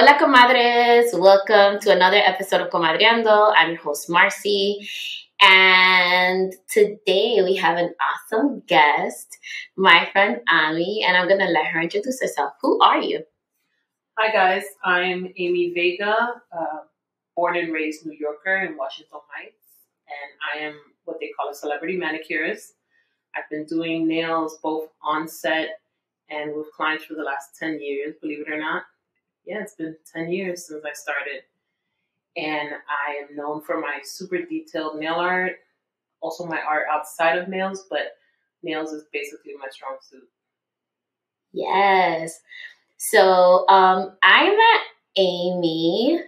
Hola Comadres, welcome to another episode of Comadreando. I'm your host Marcy, and today we have an awesome guest, my friend Ami, and I'm going to let her introduce herself. Who are you? Hi guys, I'm Amy Vega, born and raised New Yorker in Washington Heights, and I am what they call a celebrity manicurist. I've been doing nails both on set and with clients for the last 10 years, believe it or not. Yeah, it's been 10 years since I started. And I am known for my super detailed nail art, also my art outside of nails, but nails is basically my strong suit. Yes. So I met Amy.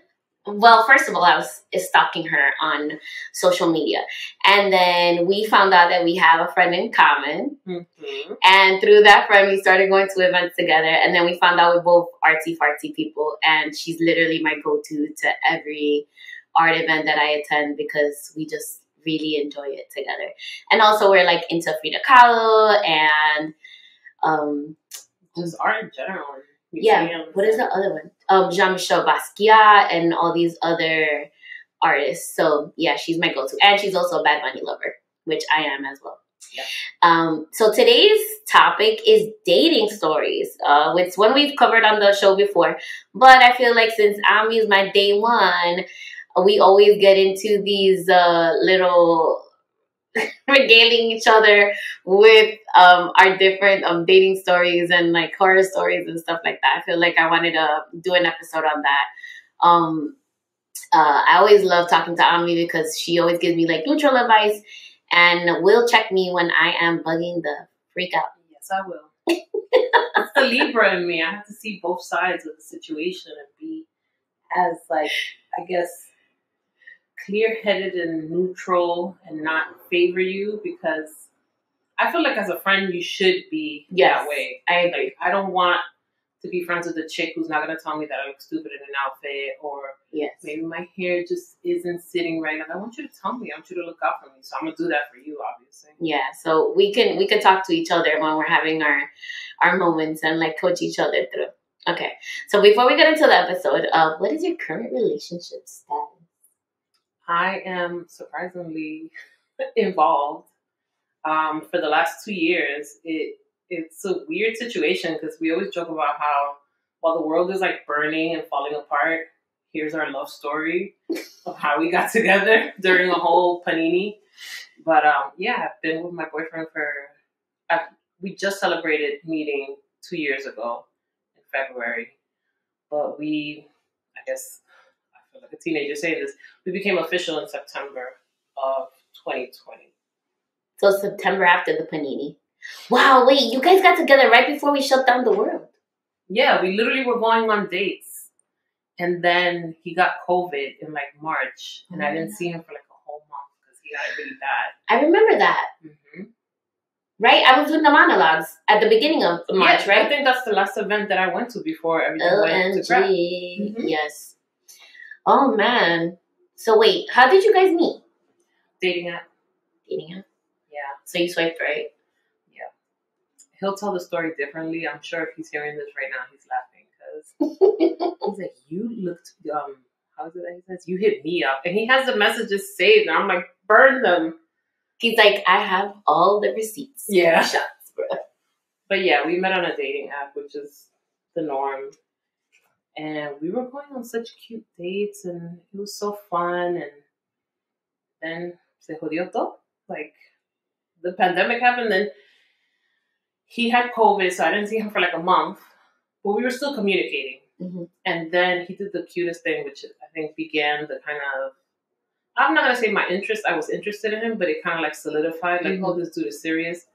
Well, first of all, I was stalking her on social media. And then we found out that we have a friend in common. Mm-hmm. And through that friend, we started going to events together. And then we found out we're both artsy-fartsy people. And she's literally my go-to to every art event that I attend because we just really enjoy it together. And also we're like into Frida Kahlo and just art in general. Yeah, what is the other one? Jean-Michel Basquiat and all these other artists. So yeah, she's my go-to. And she's also a Bad Bunny lover, which I am as well. Yeah. So today's topic is dating stories. It's one we've covered on the show before. But I feel like since Ami is my day one, we always get into these little regaling each other with our different dating stories and like horror stories and stuff like that. I feel like I wanted to do an episode on that. I always love talking to Ami because she always gives me like neutral advice and will check me when I am bugging the freak out. Yes, I will. It's the Libra in me. I have to see both sides of the situation and be as like, I guess, clear-headed and neutral and not favor you, because I feel like as a friend you should be that way. I agree. Like, I don't want to be friends with a chick who's not going to tell me that I look stupid in an outfit, or maybe my hair just isn't sitting right. Like, I want you to tell me. I want you to look out for me. So I'm going to do that for you, obviously. Yeah, so we can talk to each other when we're having our moments and like coach each other through. Okay, so before we get into the episode, what is your current relationship status? I am surprisingly involved. For the last 2 years, it's a weird situation because we always joke about how while the world is like burning and falling apart, here's our love story of how we got together during a whole Panini. But yeah, I've been with my boyfriend we just celebrated meeting 2 years ago in February. But I guess, I feel like a teenager saying this, we became official in September of 2020. So September after the Panini. Wow, wait, you guys got together right before we shut down the world. Yeah, we literally were going on dates. And then he got COVID in like March. And I didn't see him for like a whole month because he got it really bad. I remember that. Mm-hmm. Right? I was doing the monologues at the beginning of March, right? I think that's the last event that I went to before everything went to crap. Mm-hmm. Yes. Oh, man. So wait, how did you guys meet? Dating app. Dating app? Yeah. So you swiped right? Yeah. He'll tell the story differently. I'm sure if he's hearing this right now, he's laughing because he's like, you looked, how is it that he says? You hit me up. And he has the messages saved. And I'm like, burn them. He's like, I have all the receipts. Yeah. Shots, bro. But yeah, we met on a dating app, which is the norm. And we were going on such cute dates and it was so fun. And then se jodió todo. Like, the pandemic happened, and he had COVID, so I didn't see him for like a month. But we were still communicating. Mm-hmm. And then he did the cutest thing, which I think began the kind of, I'm not going to say my interest. I was interested in him, but it kind of like solidified, like, oh, this dude is serious.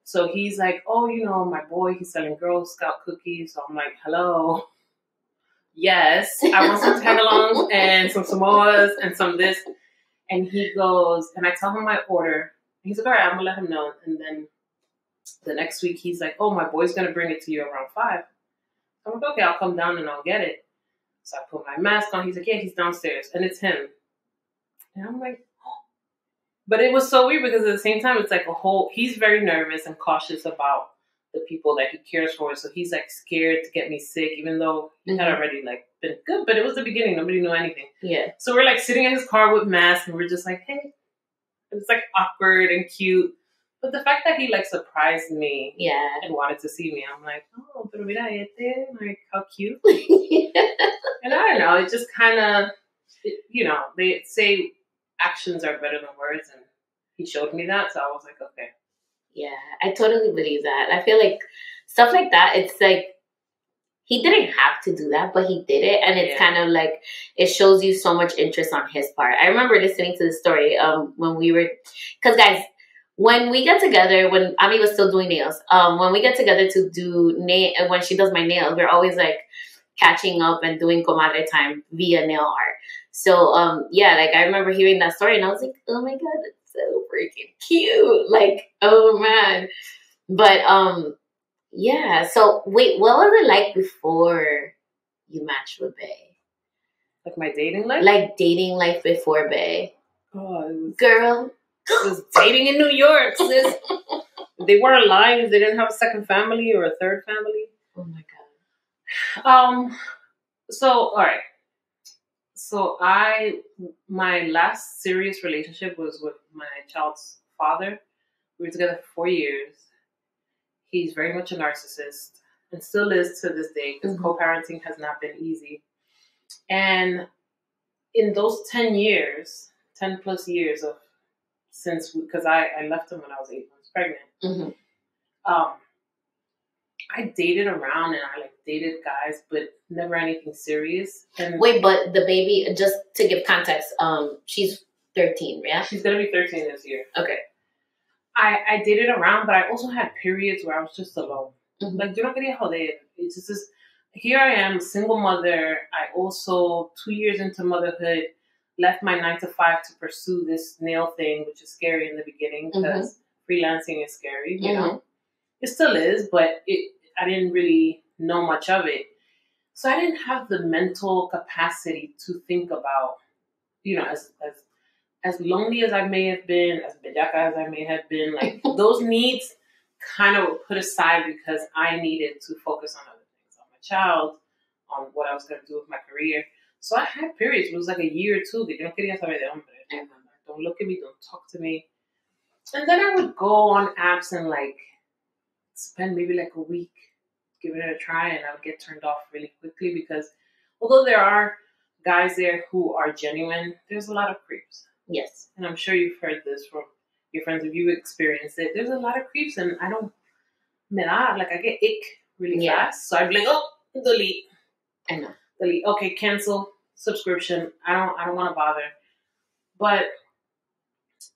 So he's like, oh, my boy, he's selling Girl Scout cookies. So I'm like, hello. Yes, I want some tagalongs and some Samoas and some this. And he goes, and I tell him my order. He's like, all right, I'm going to let him know. And then the next week, he's like, oh, my boy's going to bring it to you around 5. I'm like, okay, I'll come down and I'll get it. So I put my mask on. He's like, yeah, he's downstairs. And it's him. And I'm like, oh. But it was so weird because at the same time, it's like he's very nervous and cautious about the people that he cares for. So he's like scared to get me sick, even though he had already like been good. But it was the beginning; nobody knew anything. Yeah. So we're like sitting in his car with masks, and we're just like, hey, it's like awkward and cute. But the fact that he like surprised me, and wanted to see me, I'm like, oh, pero mira este, like how cute. And I don't know, it just kind of, you know, they say actions are better than words, and he showed me that, so I was like, okay. Yeah, I totally believe that. I feel like stuff like that, it's like, he didn't have to do that, but he did it. And it's kind of like, it shows you so much interest on his part. I remember listening to the story when we were, because guys, when we get together, when Ami was still doing nails, when we get together to do when she does my nails, we're always like catching up and doing comadre time via nail art. So, yeah, like I remember hearing that story and I was like, oh my God, it's so freaking cute. Like, oh man. But, yeah. So wait, what was it like before you matched with Bay? Like my dating life? Like dating life before Bay. Oh, it was, girl. It was dating in New York, sis. They weren't lying. They didn't have a second family or a third family. Oh my God. So all right. So my last serious relationship was with my child's father. We were together for 4 years. He's very much a narcissist and still is to this day because co-parenting has not been easy. And in those 10 plus years of because I left him when I was 8 months pregnant, I dated around and I like dated guys, but never anything serious. And wait, but the baby, just to give context, she's 13, yeah? She's gonna be 13 this year. Okay. I dated around, but I also had periods where I was just alone. Like, yo no quería joder. It's just here I am, single mother. I also, 2 years into motherhood, left my 9 to 5 to pursue this nail thing, which is scary in the beginning because freelancing is scary, you know? It still is, but I didn't really know much of it. So I didn't have the mental capacity to think about, you know, as lonely as I may have been, as bellaca as I may have been, like those needs kind of were put aside because I needed to focus on other things, on my child, on what I was going to do with my career. So I had periods. It was like a year or two. Yo no quería saber de hombre. Don't look at me. Don't talk to me. And then I would go on apps and like spend maybe like a week giving it a try, and I would get turned off really quickly because although there are guys there who are genuine, there's a lot of creeps. Yes. And I'm sure you've heard this from your friends if you experienced it. There's a lot of creeps, and I get ick really fast. So I'd be like, oh, delete. I know. Delete. Okay, cancel subscription. I don't want to bother. But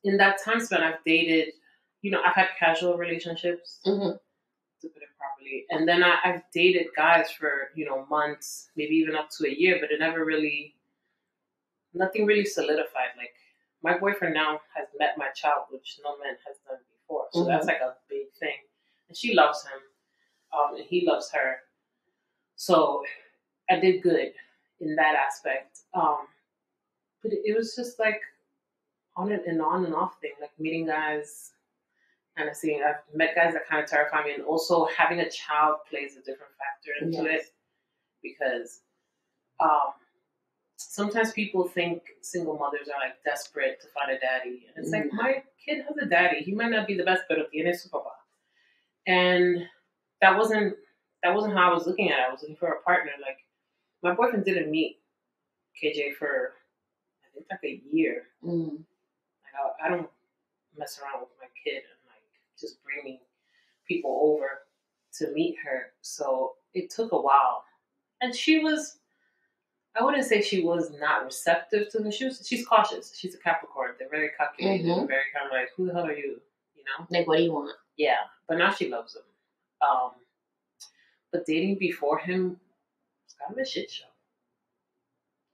in that time span, I've dated, you know, I've had casual relationships, to put it properly. And then I've dated guys for, you know, months, maybe even up to a year, but nothing really solidified. Like, my boyfriend now has met my child, which no man has done before. So that's like a big thing. And she loves him, and he loves her. So I did good in that aspect. But it was just like on and off thing, like meeting guys, kind of seeing. I've met guys that kind of terrify me, and also having a child plays a different factor into it because sometimes people think single mothers are like desperate to find a daddy, and it's like my kid has a daddy. He might not be the best, pero tiene su papá. And that wasn't how I was looking at it. I was looking for a partner. Like, my boyfriend didn't meet KJ for I think like a year. Like, I don't mess around with my kid and like just bringing people over to meet her. So it took a while, and I wouldn't say she was not receptive to me. She's cautious. She's a Capricorn. They're very calculated and very kind of like, who the hell are you? You know? Like, what do you want? Yeah. But now she loves him. But dating before him was kind of a shit show.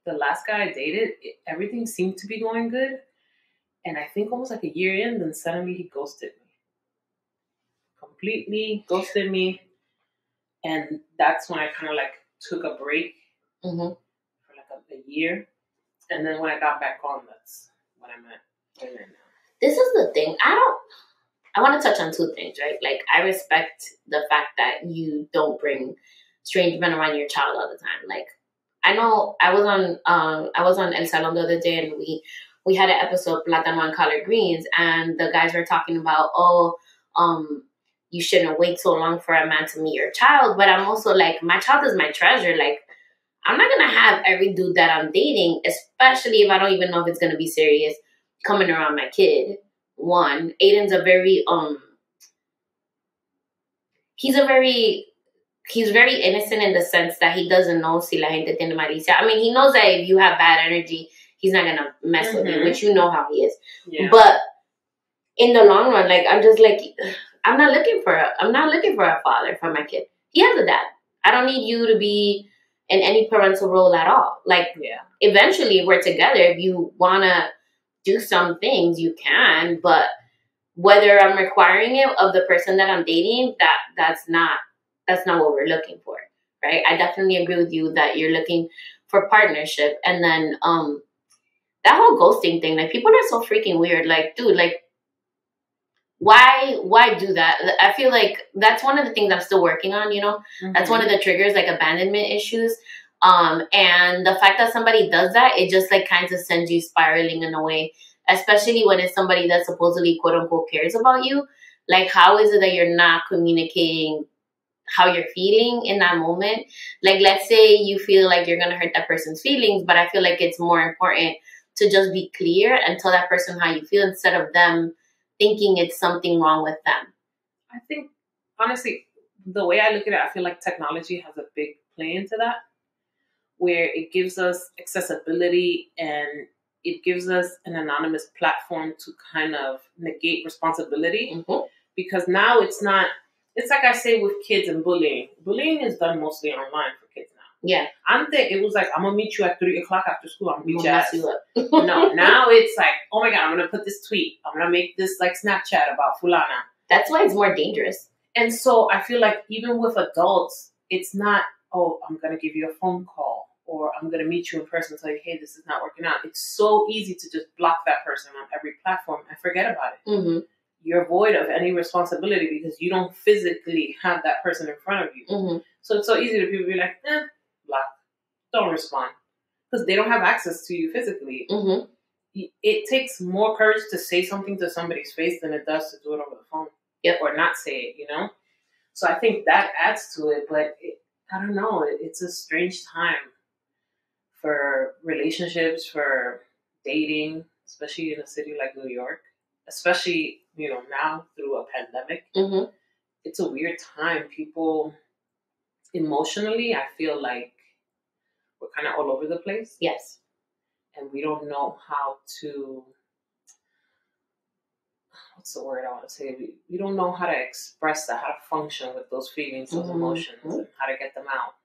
The last guy I dated, everything seemed to be going good. And I think almost like a year in, then suddenly he ghosted me. Completely ghosted me. And that's when I kind of like took a break for like a year. And then when I got back on, that's when I met. This is the thing. I want to touch on two things, right? Like, I respect the fact that you don't bring strange men around your child all the time. Like, I know I was on El Salon the other day, and we had an episode, Plátano and Collard Greens, and the guys were talking about, you shouldn't wait so long for a man to meet your child. But I'm also like, my child is my treasure. Like, I'm not going to have every dude that I'm dating, especially if I don't even know if it's going to be serious, coming around my kid. One, Aiden's a very, he's very innocent in the sense that he doesn't know si la gente tiene malicia. I mean, he knows that if you have bad energy, he's not going to mess with you, which you know how he is. Yeah. But in the long run, like, I'm just like, I'm not looking for a father for my kid. He has a dad. I don't need you to be in any parental role at all. Like, eventually, if we're together, if you want to do some things, you can. But whether I'm requiring it of the person that I'm dating, that's not what we're looking for, right? I definitely agree with you that you're looking for partnership. And then that whole ghosting thing, like, people are so freaking weird. Like, dude, like, why do that? I feel like that's one of the things I'm still working on, you know? That's one of the triggers, like abandonment issues. And the fact that somebody does that, it just like kind of sends you spiraling in a way, especially when it's somebody that supposedly quote unquote cares about you. Like, how is it that you're not communicating how you're feeling in that moment? Like, let's say you feel like you're going to hurt that person's feelings, but I feel like it's more important to just be clear and tell that person how you feel instead of them thinking it's something wrong with them. I think, honestly, the way I look at it, I feel like technology has a big play into that, where it gives us accessibility and it gives us an anonymous platform to kind of negate responsibility. Because now it's like I say with kids and bullying. Bullying is done mostly online for kids now. Yeah. It was like, I'm going to meet you at 3 o'clock after school. I'm going to beat your ass. No, now it's like, oh my God, I'm going to put this tweet. I'm going to make this like Snapchat about fulana. That's why it's more dangerous. And so I feel like even with adults, it's not, oh, I'm going to give you a phone call or I'm going to meet you in person and tell you, hey, this is not working out. It's so easy to just block that person on every platform and forget about it. You're void of any responsibility because you don't physically have that person in front of you. So it's so easy to people be like, block, don't respond, because they don't have access to you physically. It takes more courage to say something to somebody's face than it does to do it over the phone. Or not say it, you know? So I think that adds to it, but I don't know, it's a strange time for relationships, for dating, especially in a city like New York, especially, you know, now through a pandemic. It's a weird time. People, emotionally, I feel like we're kind of all over the place. Yes. And we don't know how to, what's the word I want to say? We don't know how to express that, how to function with those feelings, those emotions, and how to get them out.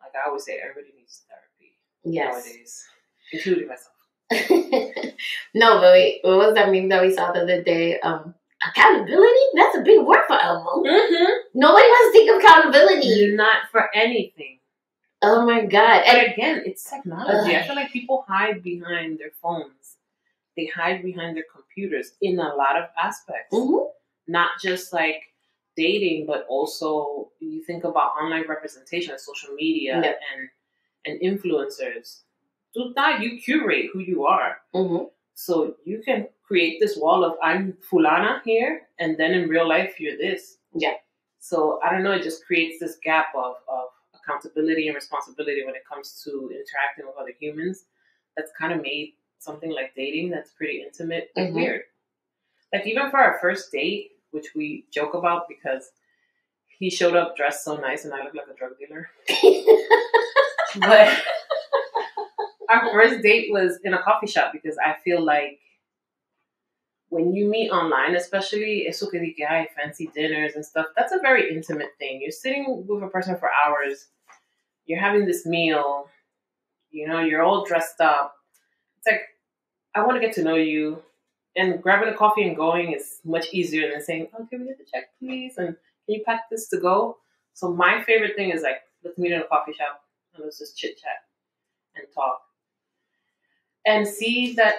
Like I always say, everybody needs therapy nowadays, including myself. No, but wait, what was that meme that we saw the other day? Accountability? That's a big word for Elmo. Nobody wants to take accountability. Not for anything. Oh my God. But again, it's technology. I feel like people hide behind their phones. They hide behind their computers in a lot of aspects. Not just like dating, but also you think about online representation, social media, and influencers. So now you curate who you are. So you can create this wall of I'm fulana here, and then in real life you're this. So I don't know, it just creates this gap of accountability and responsibility when it comes to interacting with other humans. That's kind of made something like dating that's pretty intimate like weird. Like even for our first date, which we joke about because he showed up dressed so nice and I look like a drug dealer. But our first date was in a coffee shop because I feel like when you meet online, especially, eso que di que hay fancy dinners and stuff, that's a very intimate thing. You're sitting with a person for hours. You're having this meal. You know, you're all dressed up. It's like, I want to get to know you. And grabbing a coffee and going is much easier than saying, oh, can we get the check, please? And can you pack this to go? So my favorite thing is like, let's meet in a coffee shop and let's just chit-chat and talk. And see that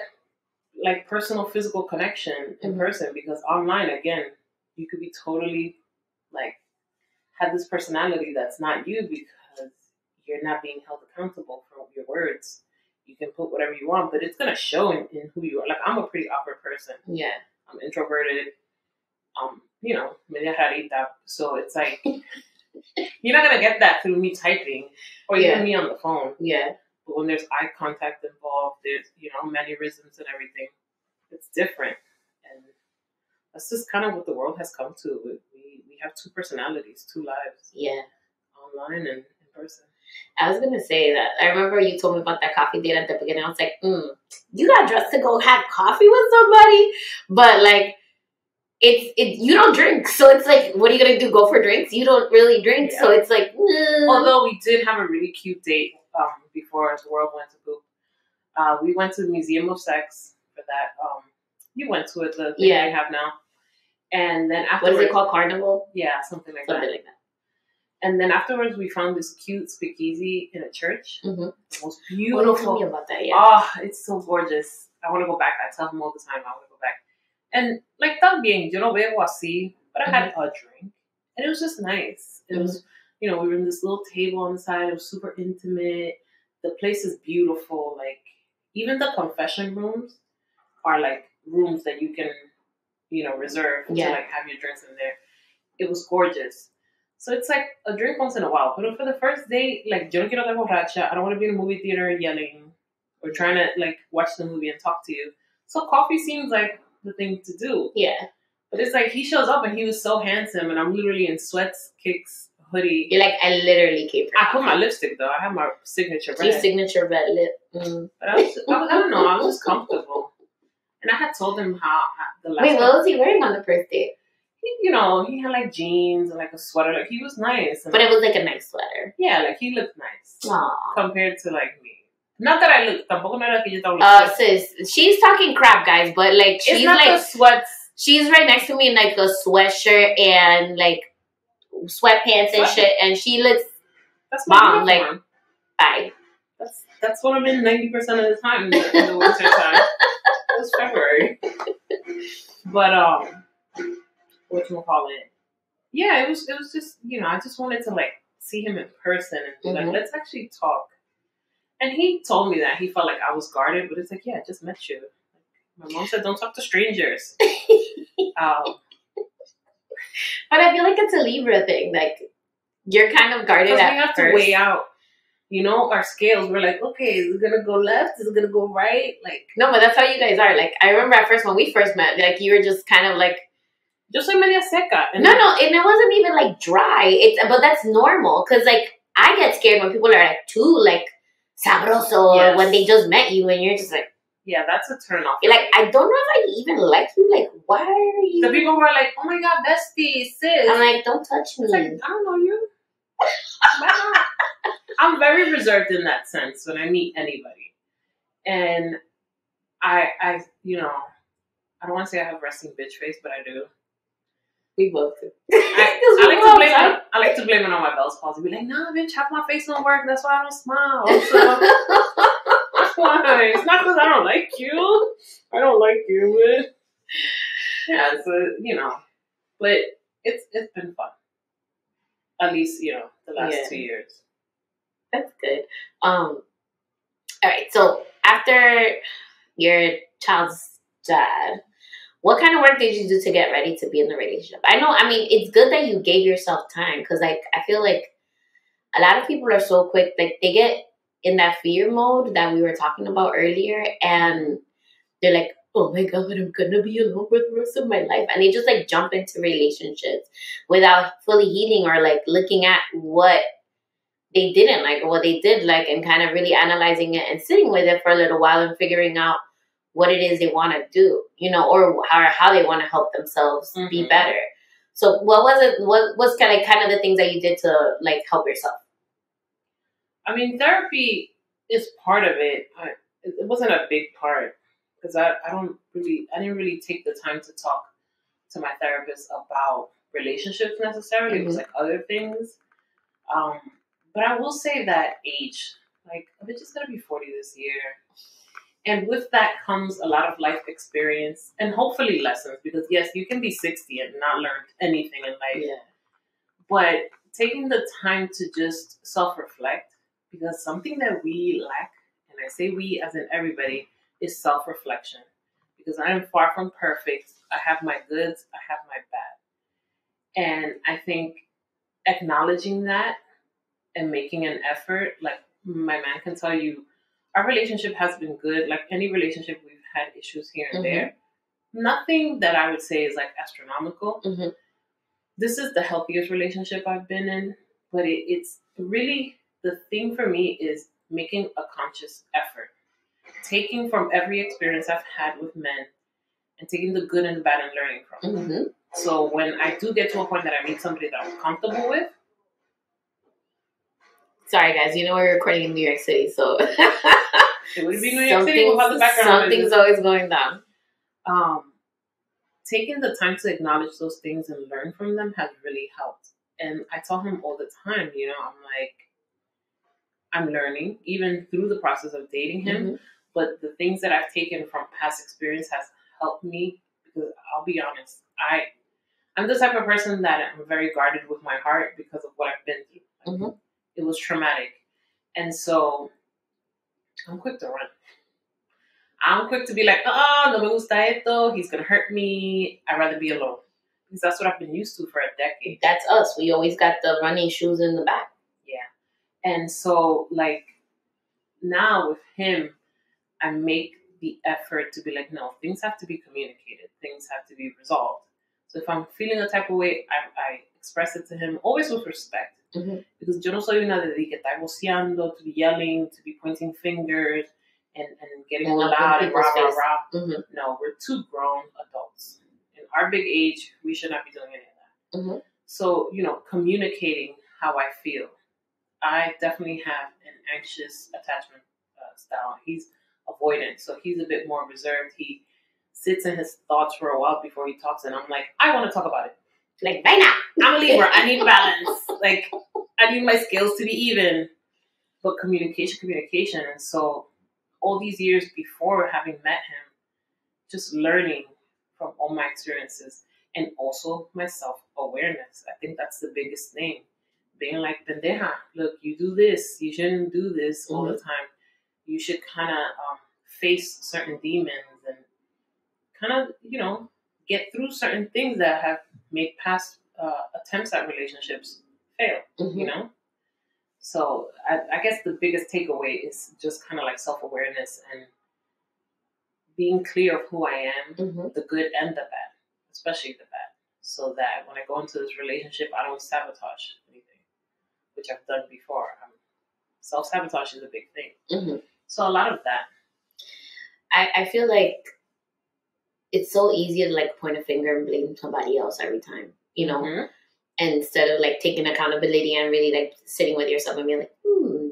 like personal physical connection in person, because online, again, you could be totally like have this personality that's not you because you're not being held accountable for your words. You can put whatever you want, but it's gonna show in who you are. Like, I'm a pretty awkward person. Yeah. I'm introverted. You know, media rarita. So it's like you're not gonna get that through me typing or even me on the phone. Yeah. But when there's eye contact involved, there's, you know, mannerisms and everything. It's different. And that's just kind of what the world has come to. We have two personalities, two lives. Yeah. Online and in person. I was going to say that. I remember you told me about that coffee date at the beginning. I was like, you got dressed to go have coffee with somebody? But, like, you don't drink. So it's like, what are you going to do? Go for drinks? You don't really drink. Yeah. So it's like, Although we did have a really cute date before the world went to poop. We went to the Museum of Sex for that. You went to it, the thing they have now. And then afterwards... What is it called? Carnival? Yeah, something like that. And then afterwards, we found this cute speakeasy in a church. Mm-hmm. It was beautiful. Well, don't tell me about that, Oh, it's so gorgeous. I want to go back. I tell him all the time I want to go back. And, like, también, yo no bebo así, but I had a drink. And it was just nice. It was, you know, we were in this little table on the side. It was super intimate. The place is beautiful. Like, even the confession rooms are, like, rooms that you can, you know, reserve to, like, have your drinks in there. It was gorgeous. So it's like a drink once in a while. But for the first day, like, yo no quiero estar borracha. I don't want to be in a movie theater yelling or trying to, like, watch the movie and talk to you. So coffee seems like the thing to do. Yeah. But it's like he shows up and he was so handsome and I'm literally in sweats, kicks, hoodie. You're like, I literally came from I put my lipstick, though. I have my signature red. Your signature red lip. But I don't know. I was just comfortable. And I had told him how the last Wait, what was he wearing on the first date? You know, he had like jeans and like a sweater. Like, he was nice. But it was like a nice sweater. Yeah, like he looked nice. Aww. Compared to like me. Not that I look. Tampoco no era que yo estaba sis, she's talking crap, guys. But like, she's not like the sweats. She's right next to me in like a sweatshirt and like sweatpants and shit, and she looks. That's my mom. Like, bye. That's what I'm in 90% of the time in the winter time. It was February. But whatchamacallit? Yeah, it was just, you know, I just wanted to like see him in person and be like, let's actually talk. And he told me that he felt like I was guarded, but it's like, yeah, I just met you. Like, my mom said, don't talk to strangers. But I feel like it's a Libra thing. Like, you're kind of guarded at we have first. To weigh out, you know, our scales. We're like, okay, is it gonna go left? Is it gonna go right? Like, no, but that's how you guys are. Like, I remember at first when we first met, like, you were just kind of like, yo soy media seca. And no, and it wasn't even like dry. But that's normal because like I get scared when people are like too like sabroso or when they just met you and you're just like, yeah, that's a turn off. You're like, I don't know if I even like you. Like, why are you? The people who are like, oh my god, bestie, sis. I'm like, don't touch me. It's like, I don't know you. I'm very reserved in that sense when I meet anybody, and I you know, I don't want to say I have resting bitch face, but I do. We both do. I like to blame it on my Bell's palsy. Be like, nah, bitch, half my face don't work. That's why I don't smile. So, why? It's not because I don't like you. I don't like you, but yeah, so you know, but it's been fun. At least, you know, the last 2 years. That's good. All right. So after your child's dad, what kind of work did you do to get ready to be in the relationship? I mean, it's good that you gave yourself time because, like, I feel like a lot of people are so quick. Like, they get in that fear mode that we were talking about earlier, and they're like, oh my God, I'm going to be alone for the rest of my life. And they just, like, jump into relationships without fully healing or, like, looking at what they didn't like or what they did like and kind of really analyzing it and sitting with it for a little while and figuring out what it is they want to do, you know, or how they want to help themselves be better. So what was it? What was kind of the things that you did to like help yourself? I mean, therapy is part of it. It wasn't a big part because I didn't really take the time to talk to my therapist about relationships necessarily. It was like other things. But I will say that age, like, I'm just gonna be 40 this year. And with that comes a lot of life experience and hopefully lessons, because yes, you can be 60 and not learn anything in life. Yeah. But taking the time to just self-reflect, because something that we lack, and I say we as in everybody, is self-reflection. Because I am far from perfect. I have my goods, I have my bad. And I think acknowledging that and making an effort, like my man can tell you, our relationship has been good. Like any relationship, we've had issues here and there. Nothing that I would say is like astronomical. This is the healthiest relationship I've been in, but it's really, the thing for me is making a conscious effort. Taking from every experience I've had with men and taking the good and the bad and learning from. So when I do get to a point that I meet somebody that I'm comfortable with. Sorry, guys. You know we're recording in New York City, so it would be New York City without the background. Something's always going down. Taking the time to acknowledge those things and learn from them has really helped. And I tell him all the time, you know, I'm learning even through the process of dating him. But the things that I've taken from past experience has helped me, because I'll be honest, I'm the type of person that I'm very guarded with my heart because of what I've been through. It was traumatic. And so I'm quick to run. I'm quick to be like, no me gusta esto, he's going to hurt me. I'd rather be alone. Because that's what I've been used to for a decade. That's us. We always got the running shoes in the back. Yeah. And so, like, now with him, I make the effort to be like, no, things have to be communicated. Things have to be resolved. So if I'm feeling a type of way, I express it to him, always with respect. Because yo no soy una de que estar voceando, to be yelling, to be pointing fingers, and getting all loud and rah, rah, rah. No, we're two grown adults. In our big age, we should not be doing any of that. So, you know, communicating how I feel. I definitely have an anxious attachment style. He's avoidant, so he's a bit more reserved. He sits in his thoughts for a while before he talks, and I'm like, I want to talk about it. Like, right now. I'm a Libra. I need balance. Like, I need my scales to be even. But communication. And so all these years before having met him, just learning from all my experiences and also my self-awareness. I think that's the biggest thing. Being like, pendeja, look, you do this. You shouldn't do this all the time. You should kind of face certain demons and kind of, you know, get through certain things that have made past attempts at relationships fail, you know? So I guess the biggest takeaway is just kind of like self-awareness and being clear of who I am, the good and the bad, especially the bad, so that when I go into this relationship, I don't sabotage anything, which I've done before. Self-sabotage is a big thing. So a lot of that. I feel like it's so easy to like point a finger and blame somebody else every time, you know? Instead of like taking accountability and really like sitting with yourself and being like,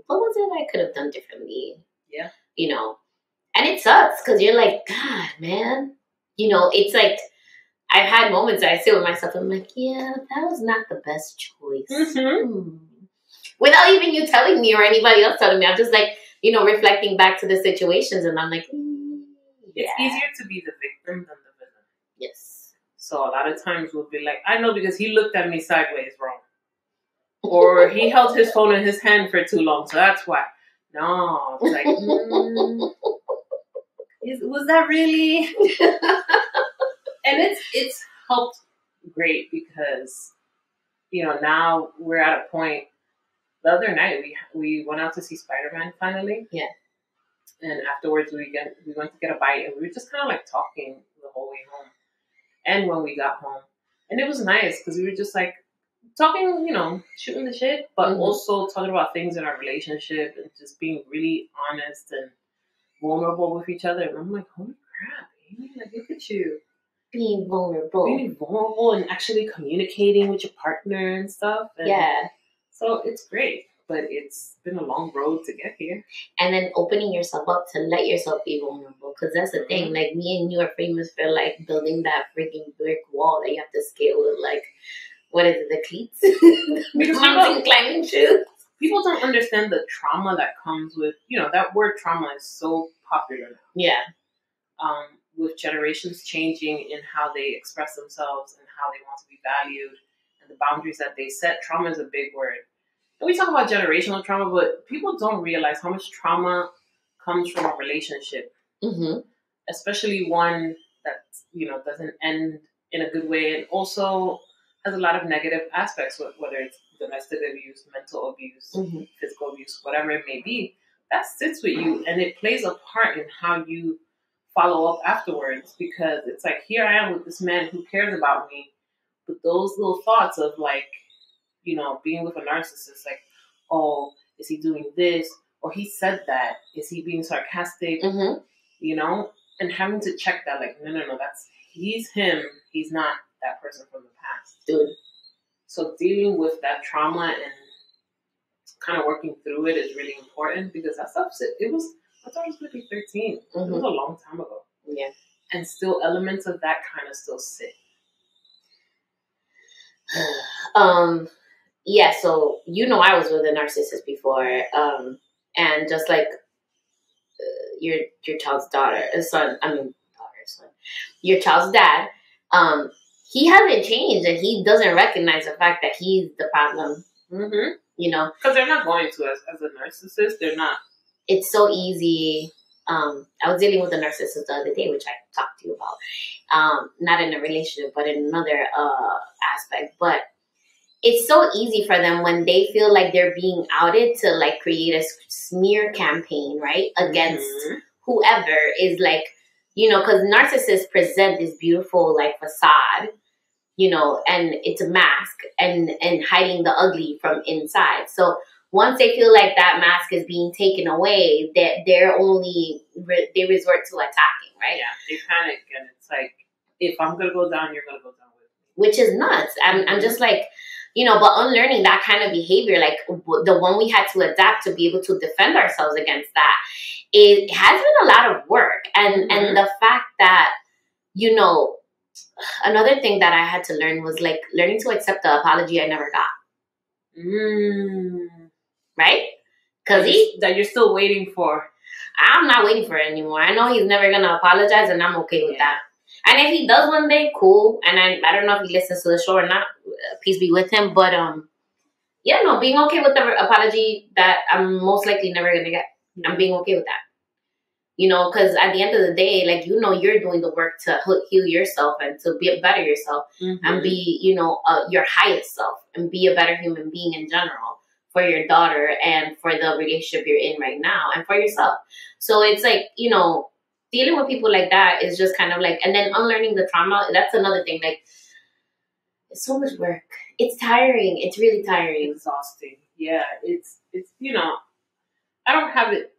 what was it I could have done differently? Yeah. You know? And it sucks because you're like, God, man. You know, it's like, I've had moments that I sit with myself and I'm like, yeah, that was not the best choice. Without even you telling me or anybody else telling me. I'm just like, you know, reflecting back to the situations and I'm like, It's easier to be the victim than the villain. Yes. So a lot of times we'll be like, I know because he looked at me sideways wrong. Or he held his phone in his hand for too long, so that's why. No, it's like, was that really? And it's helped great because, you know, now we're at a point. The other night we went out to see Spider-Man finally. Yeah. And afterwards we went to get a bite and we were just kind of like talking the whole way home. And when we got home. And it was nice because we were just like talking, you know, shooting the shit, but also talking about things in our relationship and just being really honest and vulnerable with each other. And I'm like, holy crap, Amy, like, look at you. Being vulnerable and actually communicating with your partner and stuff. And yeah. So it's great, but it's been a long road to get here. And then opening yourself up to let yourself be vulnerable. Because that's the thing. Like, me and you are famous for, like, building that freaking brick wall that you have to scale with, like, what is it, the cleats? The mountain climbing shoes. People don't understand the trauma that comes with, you know, that word trauma is so popular now. Yeah. With generations changing in how they express themselves and how they want to be valued and the boundaries that they set, trauma is a big word. And we talk about generational trauma, but people don't realize how much trauma comes from a relationship, especially one that doesn't end in a good way, and also has a lot of negative aspects, whether it's domestic abuse, mental abuse, physical abuse, whatever it may be. That sits with you, and it plays a part in how you follow up afterwards, because it's like, here I am with this man who cares about me, but those little thoughts of being with a narcissist, like, oh, is he doing this? Or he said that. Is he being sarcastic? And having to check that, like, no, he's him. He's not that person from the past. Dude. So dealing with that trauma and kind of working through it is really important, because that stuff, I thought it was going to be 13. It was a long time ago. Yeah. And still elements of that kind of still sit. Yeah, so I was with a narcissist before, and just like your child's son, your child's dad, he hasn't changed, and he doesn't recognize the fact that he's the problem. Because they're not going to, as a narcissist, they're not. It's so easy. I was dealing with a narcissist the other day, which I talked to you about, not in a relationship, but in another aspect. But it's so easy for them when they feel like they're being outed to like create a smear campaign, right? Against whoever is like, because narcissists present this beautiful like facade, and it's a mask and hiding the ugly from inside. So once they feel like that mask is being taken away, they resort to attacking, right? Yeah, they panic, and it's like, if I'm gonna go down, you're gonna go down with me. Which is nuts. I'm just like, but unlearning that kind of behavior, like the one we had to adapt to be able to defend ourselves against that, it has been a lot of work. And the fact that, another thing that I had to learn was like learning to accept the apology I never got. Right? Because that you're still waiting for. I'm not waiting for it anymore. I know he's never going to apologize, and I'm okay with that. And if he does one day, cool. And I don't know if he listens to the show or not. Peace be with him. But, being okay with the apology that I'm most likely never going to get. I'm being okay with that. Because at the end of the day, like, you're doing the work to heal yourself and to better yourself and be, your highest self and be a better human being in general for your daughter and for the relationship you're in right now and for yourself. So it's like, dealing with people like that is just kind of like, and then unlearning the trauma, that's another thing. Like, it's so much work. It's tiring. It's really tiring. Exhausting. Yeah. It's I don't have it.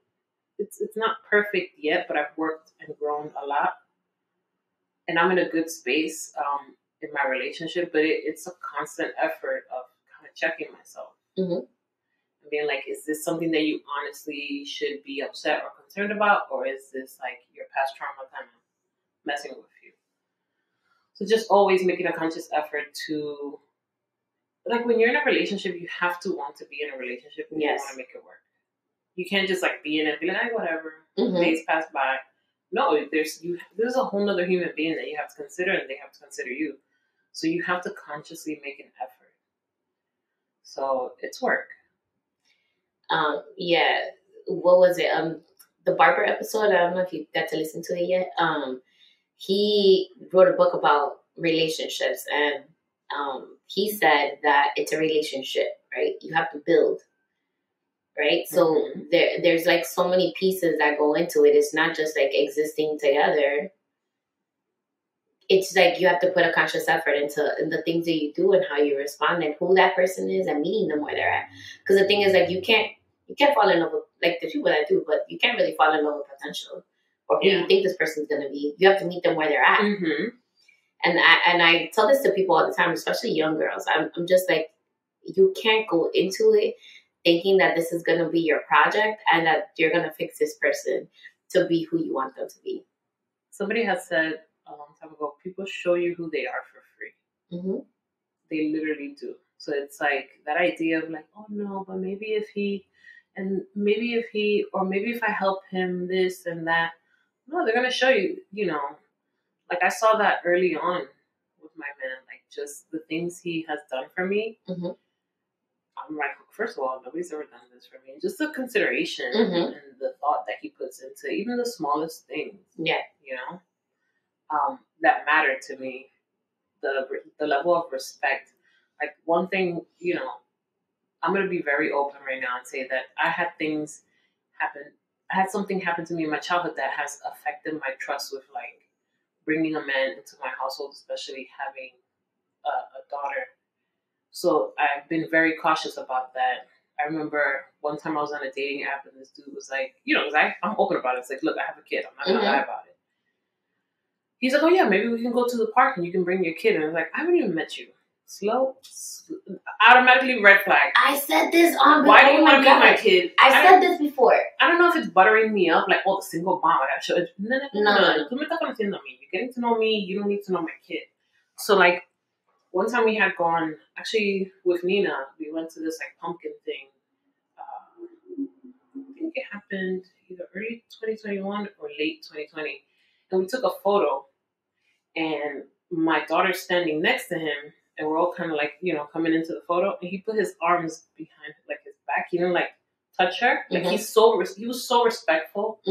It's not perfect yet, but I've worked and grown a lot. And I'm in a good space in my relationship, but it's a constant effort of kind of checking myself. And being like, is this something that you honestly should be upset or concerned about? Or is this like your past trauma kind of messing with you? So just always making a conscious effort to, like, when you're in a relationship, you have to want to be in a relationship and you want to make it work. You can't just like be in it and be like, whatever. Days pass by. No, there's a whole nother human being that you have to consider, and they have to consider you. So you have to consciously make an effort. So it's work. Yeah. What was it? The barber episode. I don't know if you got to listen to it yet. He wrote a book about relationships, and he said that it's a relationship, right? You have to build. Right? So there's like so many pieces that go into it. It's not just like existing together. It's like you have to put a conscious effort into the things that you do and how you respond and who that person is and meeting them where they're at. Because the thing is, like, you can't fall in love with, like, the people that do, but you can't really fall in love with potential or who you think this person's going to be. You have to meet them where they're at. And I tell this to people all the time, especially young girls. I'm just like, you can't go into it thinking that this is going to be your project and that you're going to fix this person to be who you want them to be. Somebody has said a long time ago, people show you who they are for free. They literally do. So it's like that idea of like, oh no, but maybe if he, And maybe if I help him this and that, no, they're gonna show you, like I saw that early on with my man, like just the things he has done for me. Mm-hmm. I'm like, first of all, nobody's ever done this for me. Just the consideration Mm-hmm. and the thought that he puts into even the smallest things. Yeah. That matter to me. The level of respect. Like one thing, I'm gonna be very open right now and say that I had things happen. I had something happen to me in my childhood that has affected my trust with like bringing a man into my household, especially having a daughter. So I've been very cautious about that. I remember one time I was on a dating app and this dude was like, because I'm open about it. It's like, look, I have a kid. I'm not gonna lie about it. He's like, oh yeah, maybe we can go to the park and you can bring your kid. And I was like, I haven't even met you. Slow. Automatically red flag. I said this on. Why do you want to meet my kid? I said this before. I don't know if it's buttering me up, like, the single mom. I gotta show it. No. Tú me estás conociendo a mí. You're getting to know me. You don't need to know my kid. So, like, one time we had gone, actually, with Nina, we went to this, like, pumpkin thing. I think it happened either early 2021 or late 2020. And we took a photo, and my daughter's standing next to him, and we're all kind of like, coming into the photo, and he put his arms behind, like, his back, like, touch her. Like, he was so respectful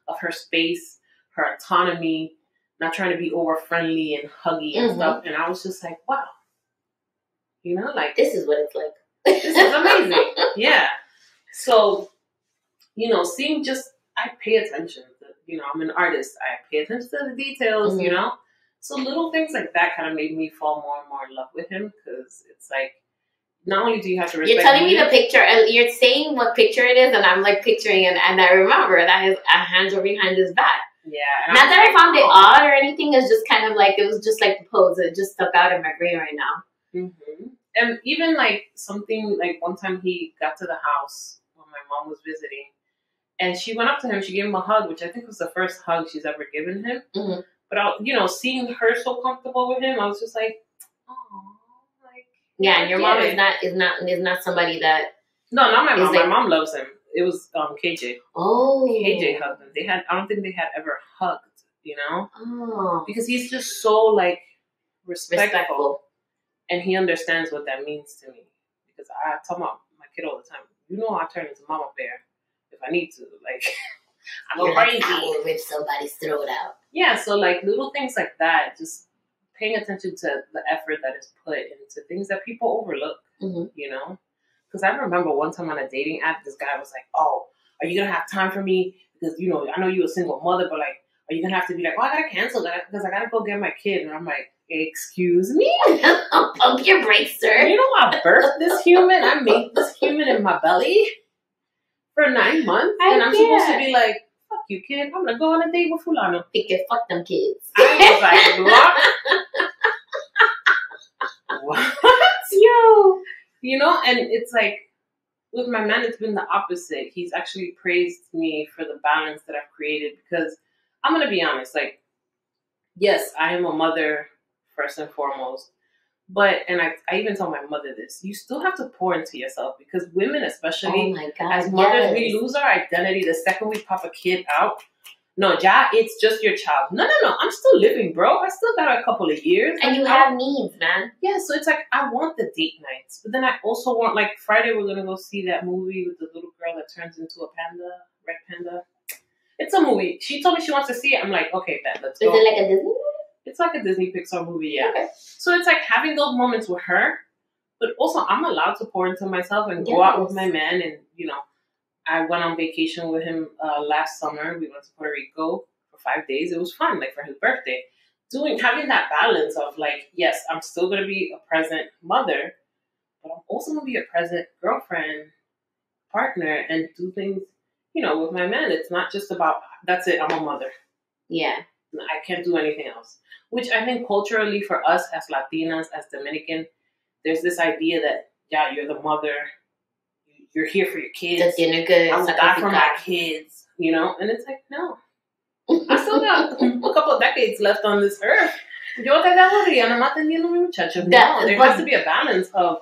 of her space, her autonomy, not trying to be over friendly and huggy and stuff. And I was just like, wow. Like, this is what it's like. This is amazing. Yeah. So, seeing I pay attention. I'm an artist. I pay attention to the details, So little things like that kind of made me fall more and more in love with him, because it's like, not only do you have to respect You're telling me the picture, and you're saying what picture it is, and I'm like picturing it, and I remember that his hands were behind his back. Yeah. Not that I found it odd or anything. It's just kind of like, it was just like the pose. It just stuck out in my brain right now. Mm-hmm. And even like something, like one time he got to the house when my mom was visiting, and she went up to him, she gave him a hug, which I think was the first hug she's ever given him. Mm-hmm. But seeing her so comfortable with him, I was just like, oh, like, yeah. And your mom is not somebody that. No, not my mom. My mom loves him. It was KJ. Oh, KJ hugged him. I don't think they had ever hugged. Oh, because he's just so like respectful. And he understands what that means to me. Because I talk about my kid all the time. I turn into Mama Bear if I need to. Like, I'm crazy. I will rip somebody's throat out. Yeah, so like little things like that, just paying attention to the effort that is put into things that people overlook, Because I remember one time on a dating app, this guy was like, oh, are you going to have time for me? Because, I know you're a single mother, but like, are you going to have to be like, oh, I got to cancel that because I got to go get my kid. And I'm like, excuse me? Pump your brakes, sir. I birthed this human. I made this human in my belly for 9 months. And I'm supposed to be like, fuck you, kid. I'm going to go on a date with Fulano. Fuck them kids. I was like, what? Yo. And it's like, with my man, it's been the opposite. He's actually praised me for the balance that I've created, because I'm going to be honest, like, yes, I am a mother first and foremost, but, and I even tell my mother this, you still have to pour into yourself, because women, especially, as mothers, we lose our identity the second we pop a kid out. No, it's just your child. No, I'm still living, bro. I still got a couple of years. And you have needs, man. Yeah, so it's like, I want the date nights. But then I also want, like, Friday we're going to go see that movie with the little girl that turns into a panda, red panda. It's a movie. She told me she wants to see it. I'm like, okay, bet, let's go. Is it like a Disney movie? It's like a Disney Pixar movie, yeah. Okay. So it's like having those moments with her, but also I'm allowed to pour into myself and go out with my man, and, I went on vacation with him last summer. We went to Puerto Rico for 5 days. It was fun, like for his birthday. Having that balance of like, yes, I'm still going to be a present mother, but I'm also going to be a present girlfriend, partner, and do things, with my man. It's not just about, that's it, I'm a mother. Yeah. I can't do anything else. Which I think culturally for us as Latinas, as Dominican, there's this idea that, yeah, you're the mother. You're here for your kids. I will die for my kids, And it's like, no. I still got a couple of decades left on this earth. Yo te aburría, nomás atendiendo a mi muchacho. No, there has to be a balance of,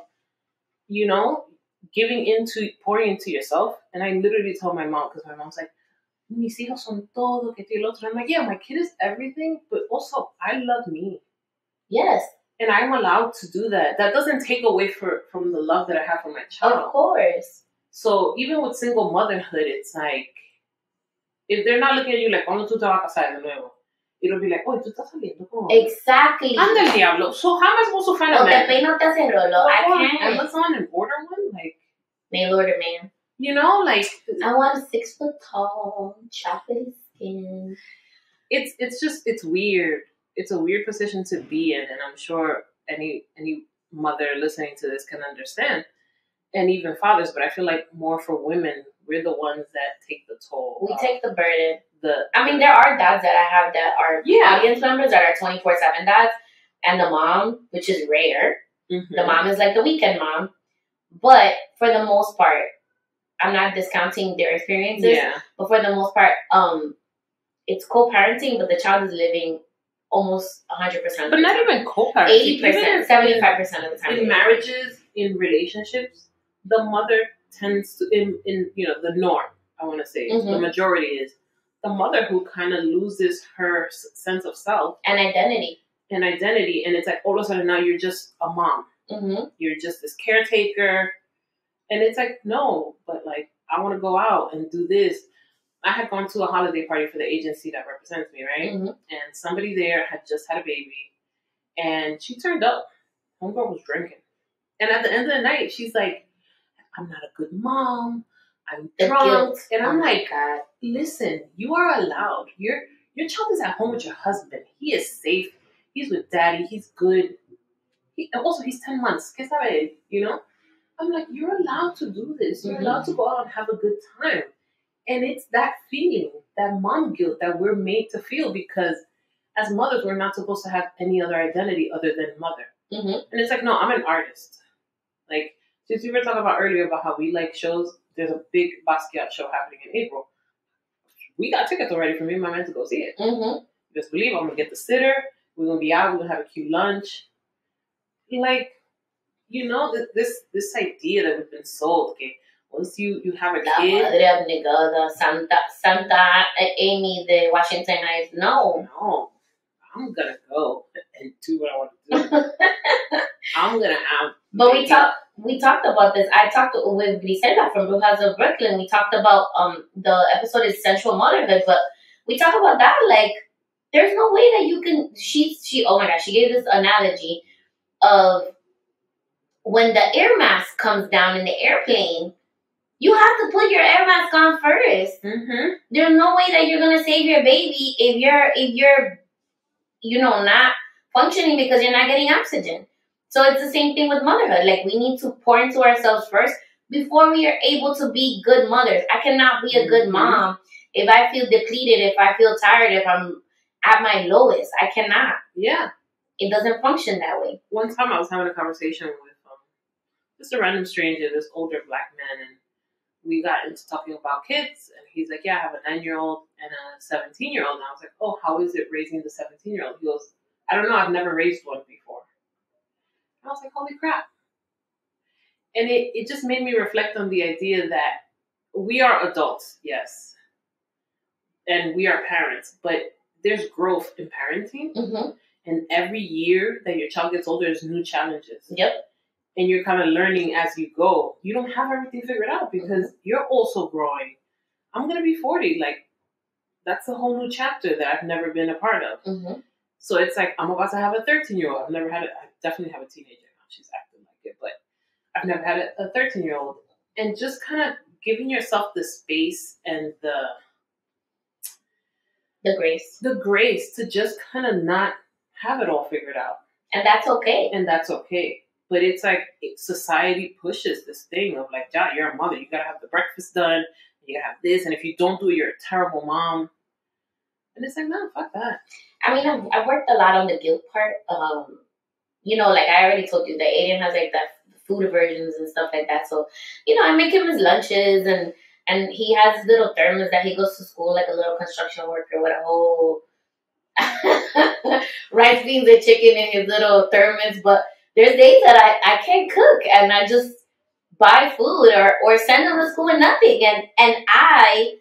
pouring into yourself. And I literally told my mom, because my mom's like, mis hijos son todo, que el otro. I'm like, yeah, my kid is everything, but also I love me. Yes. And I'm allowed to do that. That doesn't take away from the love that I have for my child. Of course. So even with single motherhood, it's like, if they're not looking at you like, cuando tú te vas a casar de nuevo, it'll be like, oh, tú estás saliendo con... Exactly. Anda el diablo. So how am I supposed to find a man? Okay, peino te hace rolo. I can't. Amazon and order one? Like... Mail order man. You know, like... I want a 6 foot tall, chocolatey skin. It's weird. It's a weird position to be in, and I'm sure any mother listening to this can understand. And even fathers, but I feel like more for women, we're the ones that take the toll. We take the burden. I mean, there are dads that I have that are audience members that are 24/7 dads, and the mom, which is rare. Mm-hmm. The mom is like the weekend mom, but for the most part, I'm not discounting their experiences. Yeah. But for the most part, it's co-parenting, but the child is living almost 100%. But not even co-parenting. 80%, 75% of the time. In marriages, in relationships, the mother tends to, in the norm, I want to say, the majority is the mother who kind of loses her sense of self. And identity. And it's like, all of a sudden now you're just a mom. Mm-hmm. You're just this caretaker. And it's like, no, but like, I want to go out and do this. I had gone to a holiday party for the agency that represents me, right? Mm-hmm. And somebody there had just had a baby. And she turned up. Homegirl was drinking. And at the end of the night, she's like, I'm not a good mom. I'm drunk. And I'm like, God, listen, you are allowed. Your child is at home with your husband. He is safe. He's with daddy. He's good. Also, he's 10 months. ¿Qué sabe? You know? I'm like, you're allowed to do this. You're allowed to go out and have a good time. And it's that feeling, that mom guilt that we're made to feel, because as mothers, we're not supposed to have any other identity other than mother. Mm-hmm. And it's like, no, I'm an artist. Like, since we were talking about earlier about how we like shows, there's a big Basquiat show happening in April. We got tickets already for me and my man to go see it. Mm-hmm. Just believe I'm going to get the sitter. We're going to be out. We're going to have a cute lunch. Like, you know, this idea that we've been sold, okay? Once you have a kid... La madre abnegada, Santa Amy de Washington Heights. No. I'm going to go and do what I want to do. I'm going to have... But we talked about this. I talked with Griselda from Brujas of Brooklyn. We talked about, the episode is Sensual Motherhood, but we talked about that, like, there's no way that you can... She oh my gosh, she gave this analogy of when the air mask comes down in the airplane, you have to put your air mask on first. Mm-hmm. There's no way that you're gonna save your baby if you're not functioning because you're not getting oxygen. So it's the same thing with motherhood. Like, we need to pour into ourselves first before we are able to be good mothers. I cannot be a good mom if I feel depleted, if I feel tired, if I'm at my lowest. I cannot. Yeah. It doesn't function that way. One time I was having a conversation with just a random stranger, this older black man, and we got into talking about kids, and he's like, yeah, I have a 9-year-old and a 17-year-old. And I was like, oh, how is it raising the 17-year-old? He goes, I don't know, I've never raised one before. And I was like, holy crap. And it just made me reflect on the idea that we are adults, yes, and we are parents, but there's growth in parenting. Mm-hmm. And every year that your child gets older, there's new challenges. Yep. And you're kind of learning as you go. You don't have everything figured out because you're also growing. I'm going to be 40. Like, that's a whole new chapter that I've never been a part of. Mm-hmm. So it's like, I'm about to have a 13-year-old. I've never had it. I definitely have a teenager now. She's acting like it. But I've never had a 13-year-old. And just kind of giving yourself the space and the grace to just kind of not have it all figured out. And that's okay. But it's like society pushes this thing of like, yeah, you're a mother. You got to have the breakfast done. You got to have this. And if you don't do it, you're a terrible mom. And it's like, no, fuck that. I mean, I've worked a lot on the guilt part. Like I already told you that Aiden has like that food aversions and stuff like that. So, I make him his lunches and he has little thermos that he goes to school like a little construction worker with a whole rice, beans, and chicken in his little thermos. But there's days that I can't cook and I just buy food or send them to school with nothing. And I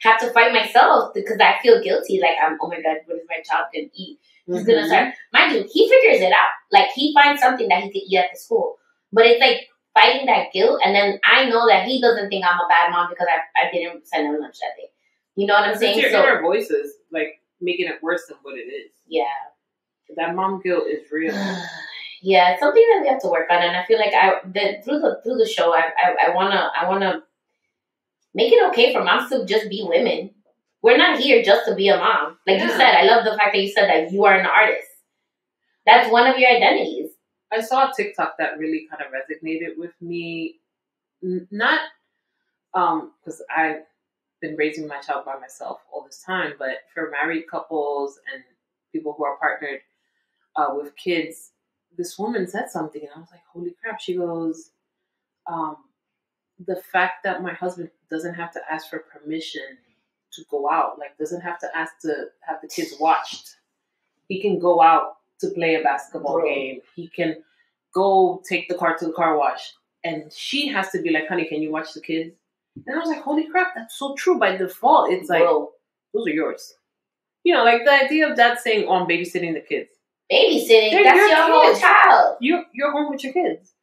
have to fight myself because I feel guilty. Like, oh my God, what is my child going to eat? He's going to start. Mind you, he figures it out. Like, he finds something that he could eat at the school. But it's like fighting that guilt. And then I know that he doesn't think I'm a bad mom because I didn't send him lunch that day. You know what I'm saying? Your inner voices, like, making it worse than what it is. Yeah. That mom guilt is real. Yeah, it's something that we have to work on. And I feel like through the show, I wanna make it okay for moms to just be women. We're not here just to be a mom. Like you said, I love the fact that you said that you are an artist. That's one of your identities. I saw a TikTok that really kind of resonated with me. Not because I've been raising my child by myself all this time, but for married couples and people who are partnered with kids, this woman said something, and I was like, holy crap. She goes, the fact that my husband doesn't have to ask for permission to go out, like doesn't have to ask to have the kids watched. He can go out to play a basketball game. He can go take the car to the car wash. And she has to be like, honey, can you watch the kids? And I was like, holy crap, that's so true. By default, it's like, those are yours. You know, like the idea of dad saying, oh, I'm babysitting the kids. Babysitting? That's your whole child. You're home with your kids.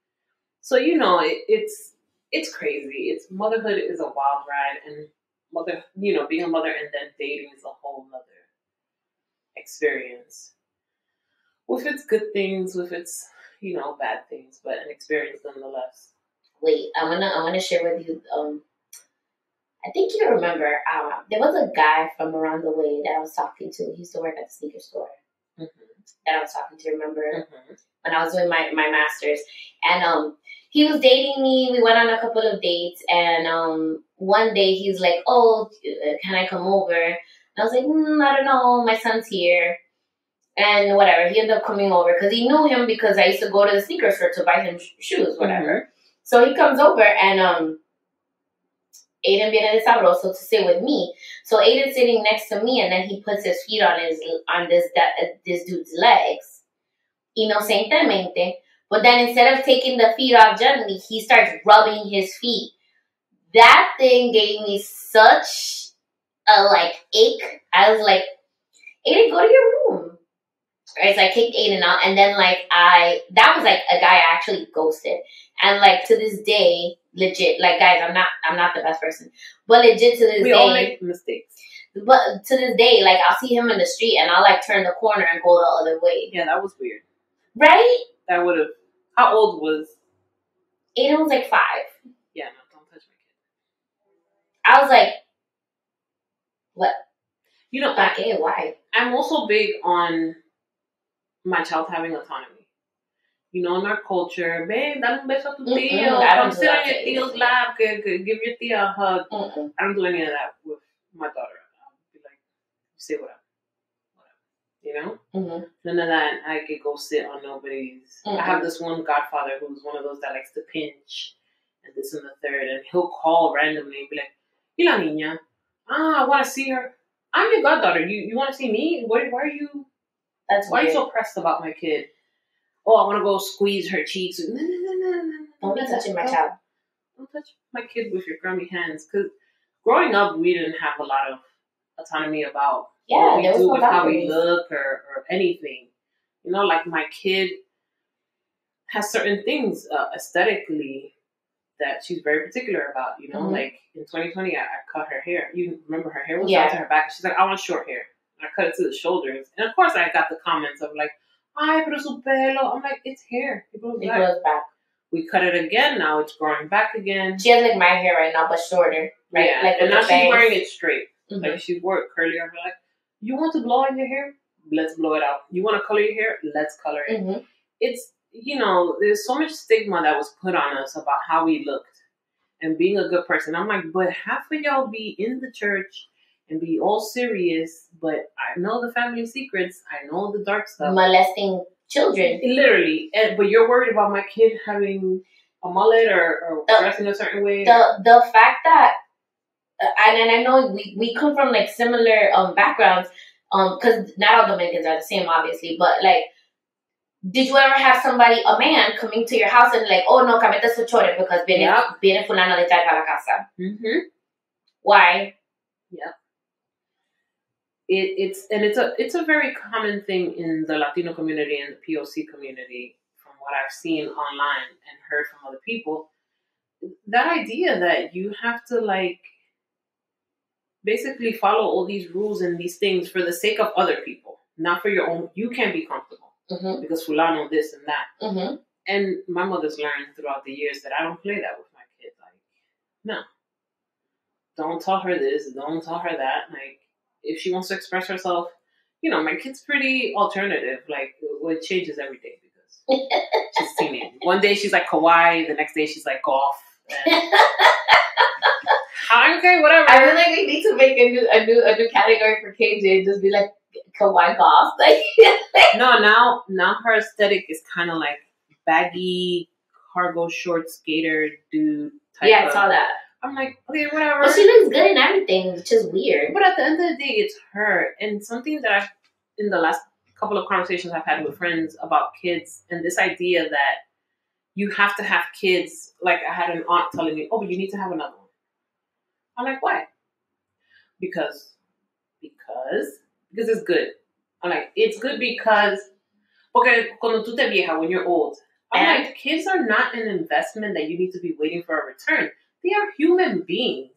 So, you know, it's crazy. Motherhood is a wild ride, and being a mother and then dating is a whole nother experience. With its good things, with its, bad things, but an experience nonetheless. Wait, I wanna share with you. I think you remember. There was a guy from around the way that I was talking to. He used to work at the sneaker store. Mm-hmm. That I was talking to. Remember when I was doing my master's, and he was dating me. We went on a couple of dates, and one day he's like, "Oh, can I come over?" And I was like, "I don't know. My son's here." And whatever, he ended up coming over because he knew him because I used to go to the sneaker store to buy him shoes, whatever. Mm-hmm. So he comes over, and Aiden viene de sabroso to sit with me. So Aiden's sitting next to me, and then he puts his feet on this dude's legs, inocentemente. But then instead of taking the feet off gently, he starts rubbing his feet. That thing gave me such a ache. I was like, Aiden, go to your room. Right, so I kicked Aiden out, and then that was a guy I actually ghosted, and to this day, legit, guys, I'm not the best person, but legit to this day, we all make mistakes. But to this day, I'll see him in the street, and I'll turn the corner and go the other way. Yeah, that was weird. Right? That would have. How old was? Aiden was 5. Yeah, no, don't touch my kid. I was like, what? Okay, why? I'm also big on my child having autonomy. In our culture, babe, dale un beso a tu tío. Come sit on your tío's lap. Give your tía a hug. I don't do any of that with my daughter. I'll be like, say what up. None of that. I could go sit on nobody's. I have this one godfather who's one of those that likes to pinch and this and the third, and he'll call randomly and be like, "Y la niña? I want to see her. I'm your goddaughter. You want to see me? Why are you? Why are you so pressed about my kid? Oh, I want to go squeeze her cheeks. No. Don't be touching my child. Don't touch my kid with your grubby hands. Because growing up, we didn't have a lot of autonomy about what we do with how we look or anything. My kid has certain things aesthetically that she's very particular about. In 2020, I cut her hair. You remember her hair was down to her back. She's like, I want short hair. I cut it to the shoulders. And of course, I got the comments of ay, pero su pelo. I'm like, it's hair. It grows back. We cut it again. Now it's growing back again. She has my hair right now, but shorter. Right? Yeah. And now she's wearing it straight. Mm-hmm. She wore it curly. I'm like, you want to blow in your hair? Let's blow it out. You want to color your hair? Let's color it. Mm-hmm. It's, there's so much stigma that was put on us about how we looked and being a good person. I'm like, but half of y'all be in the church and be all serious, but I know the family secrets. I know the dark stuff. Molesting children. Literally. But you're worried about my kid having a mullet or dressing a certain way. The fact that, and I know we come from similar backgrounds, because not all Dominicans are the same, obviously, but Did you ever have somebody, a man, coming to your house and like, oh no, cambiate su chore because viene fulano de tal a la casa? Mm-hmm. Why? Yep. It's a very common thing in the Latino community and the POC community, from what I've seen online and heard from other people. That idea that you have to like basically follow all these rules and these things for the sake of other people, not for your own. You can't be comfortable because fulano this and that. And my mother's learned throughout the years that I don't play that with my kids. Like, no, don't tell her this, don't tell her that. Like, if she wants to express herself, you know, my kid's pretty alternative. Like, it changes every day because she's a teenager. One day she's like kawaii, the next day she's like golf. And okay, whatever. I feel like we need to make a new category for KJ and just be like kawaii golf. Like no, now her aesthetic is kind of like baggy cargo short skater dude type. Yeah, I saw that. I'm like, okay, whatever. But she looks good in everything, which is weird. But at the end of the day, it's her. And something that in the last couple of conversations I've had with friends about kids and this idea that you have to have kids. Like I had an aunt telling me, oh, but you need to have another one. I'm like, why? Because it's good. I'm like, it's good because cuando tú te vieja, when you're old, I'm like, kids are not an investment that you need to be waiting for a return. They are human beings.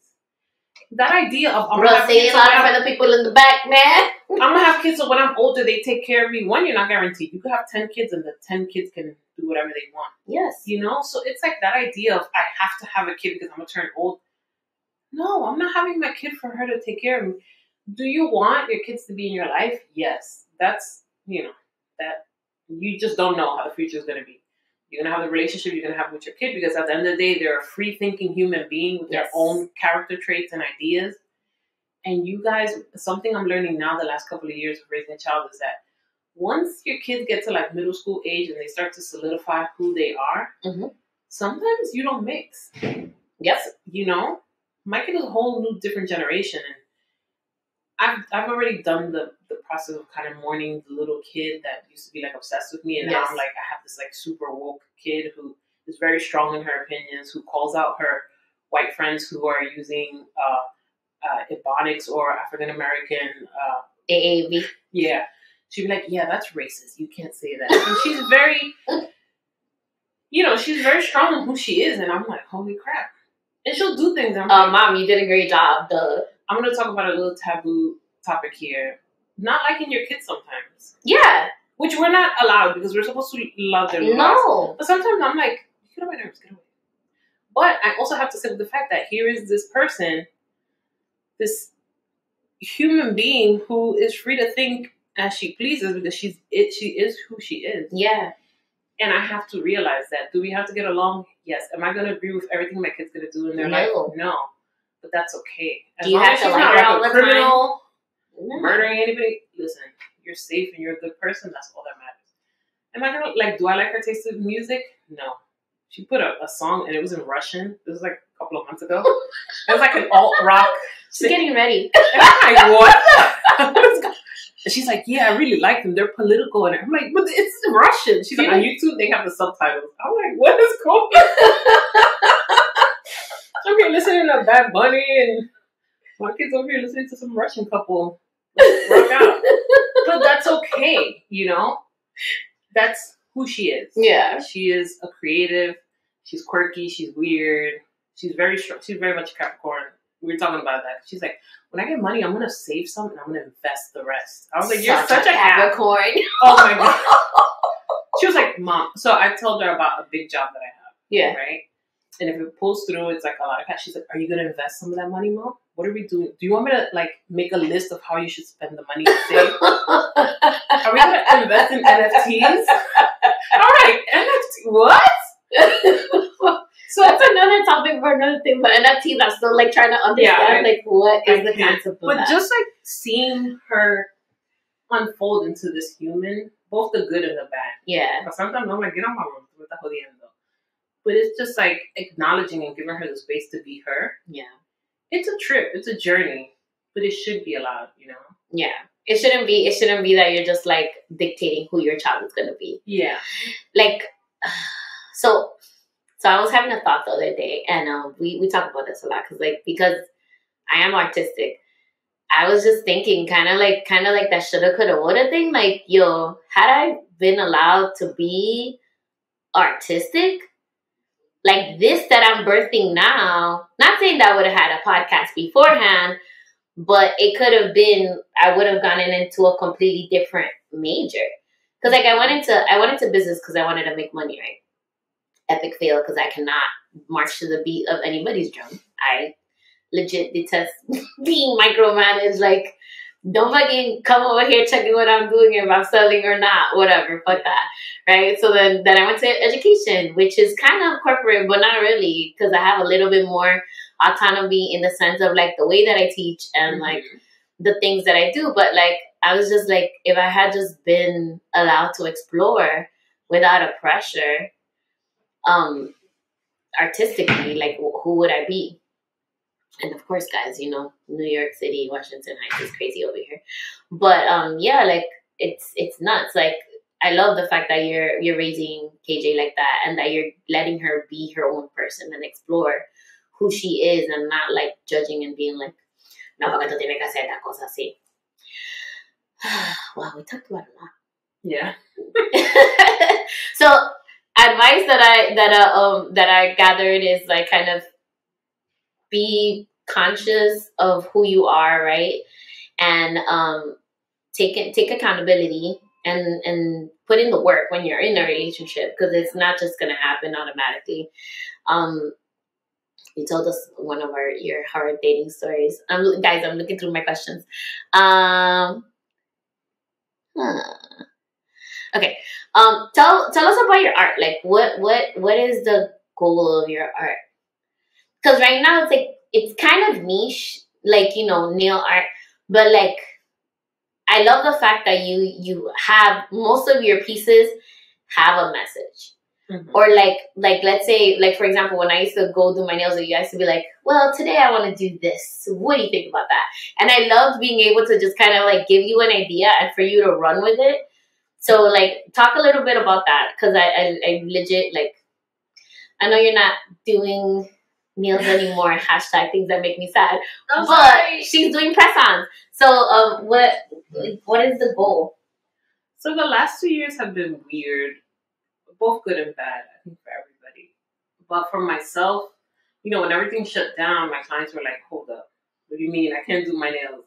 That idea of I'm gonna have kids for the people in the back, man. I'm gonna have kids so when I'm older they take care of me. One, you're not guaranteed. You could have 10 kids and the 10 kids can do whatever they want. Yes. You know? So it's like that idea of I have to have a kid because I'm gonna turn old. No, I'm not having my kid for her to take care of me. Do you want your kids to be in your life? Yes. That's, you know, that you just don't know how the future is going to be. You're going to have the relationship you're going to have with your kid because at the end of the day, they're a free-thinking human being with their own character traits and ideas. And you guys, something I'm learning now the last couple of years of raising a child is that once your kids get to like middle school age and they start to solidify who they are, sometimes you don't mix. Yes. You know? My kid is a whole new different generation, and I've already done the process of kind of mourning the little kid that used to be like obsessed with me, and now I'm like I have this like super woke kid who is very strong in her opinions, who calls out her white friends who are using Ebonics or African American AAV. Yeah, she'd be like, yeah, that's racist. You can't say that. And she's very, you know, she's very strong in who she is, and I'm like, holy crap. And she'll do things. Mom, you did a great job. Duh. I'm going to talk about a little taboo topic here. Not liking your kids sometimes. Yeah. Which we're not allowed because we're supposed to love their lives. No. But sometimes I'm like, get on my nerves, get away. But I also have to sit with the fact that here is this person, this human being who is free to think as she pleases because she is who she is. Yeah. And I have to realize that. Do we have to get along? Yes. Am I going to agree with everything my kid's going to do in their life? No. But that's okay. As long as she's not like a criminal, murdering anybody, listen, you're safe and you're a good person. That's all that matters. Am I going to, do I like her taste of music? No. She put a song and it was in Russian. This was like a couple of months ago. It was like an alt-rock. She's getting ready. And I'm like, what? And she's like, yeah, I really like them. They're political. And I'm like, but it's Russian. She's like, on YouTube, they have the subtitles. I'm like, what is going on? Okay, listening to Bad Bunny and my kids over here listening to some Russian couple rock out. But that's okay, you know? That's who she is. Yeah. She is a creative. She's quirky. She's weird. She's very strong. She's very much Capricorn. We were talking about that. She's like, when I get money, I'm going to save some and I'm going to invest the rest. I was like, you're such a Capricorn. Oh my God. She was like, Mom. So I told her about a big job that I have. Yeah. Right? And if it pulls through, it's like a lot of cash. She's like, are you going to invest some of that money, Mom? What are we doing? Do you want me to make a list of how you should spend the money to save? Are we going to invest in NFTs? All right. NFT. What? So that's another topic for another thing, but NFTs, I'm still trying to understand what is the concept of but that. But just seeing her unfold into this human, both the good and the bad. Yeah. But sometimes I'm like, get on my room with the jodiendo. But it's just acknowledging and giving her the space to be her. Yeah. It's a trip. It's a journey. But it should be allowed, you know? Yeah. It shouldn't be. It shouldn't be that you're just like dictating who your child is gonna be. Yeah. Like, so I was having a thought the other day, and we talk about this a lot because I am artistic. I was just thinking, kind of like that shoulda, coulda, woulda thing. Like, yo, had I been allowed to be artistic, like this that I'm birthing now, not saying that I would have had a podcast beforehand, but it could have been, I would have gone into a completely different major. Because like I went into business because I wanted to make money, right? Epic fail because I cannot march to the beat of anybody's drum. I legit detest being micromanaged. Like, don't fucking come over here checking what I'm doing, if I'm selling or not, whatever, fuck that, right? So then I went to education, which is kind of corporate, but not really, because I have a little bit more autonomy in the sense of like the way that I teach and like the things that I do. But like, I was just like, if I had just been allowed to explore without a pressure, artistically, like who would I be? And of course, guys, you know, New York City, Washington Heights is crazy over here. But yeah, like it's nuts. Like, I love the fact that you're raising KJ like that, and that you're letting her be her own person and explore who she is, and not like judging and being like, no, porque tú tienes que hacer esta cosa así. Wow, we talked about a lot. Yeah. So, advice that I gathered is like kind of be conscious of who you are, right? And take accountability and put in the work when you're in a relationship, because it's not just gonna happen automatically. You told us one of your hard dating stories. Guys, I'm looking through my questions. Okay. Tell us about your art. Like, what is the goal of your art? Because right now it's kind of niche, like, you know, nail art, but like, I love the fact that you have most of your pieces have a message. Or like let's say, like, for example, when I used to go do my nails with you, I used to be like, well, today I want to do this. What do you think about that? And I loved being able to just kind of like give you an idea and for you to run with it. So like, talk a little bit about that, because I legit, like, I know you're not doing nails anymore, hashtag things that make me sad, but she's doing press-ons. So what is the goal? So the last 2 years have been weird, both good and bad, I think, for everybody. But for myself, you know, when everything shut down, my clients were like, hold up, what do you mean I can't do my nails?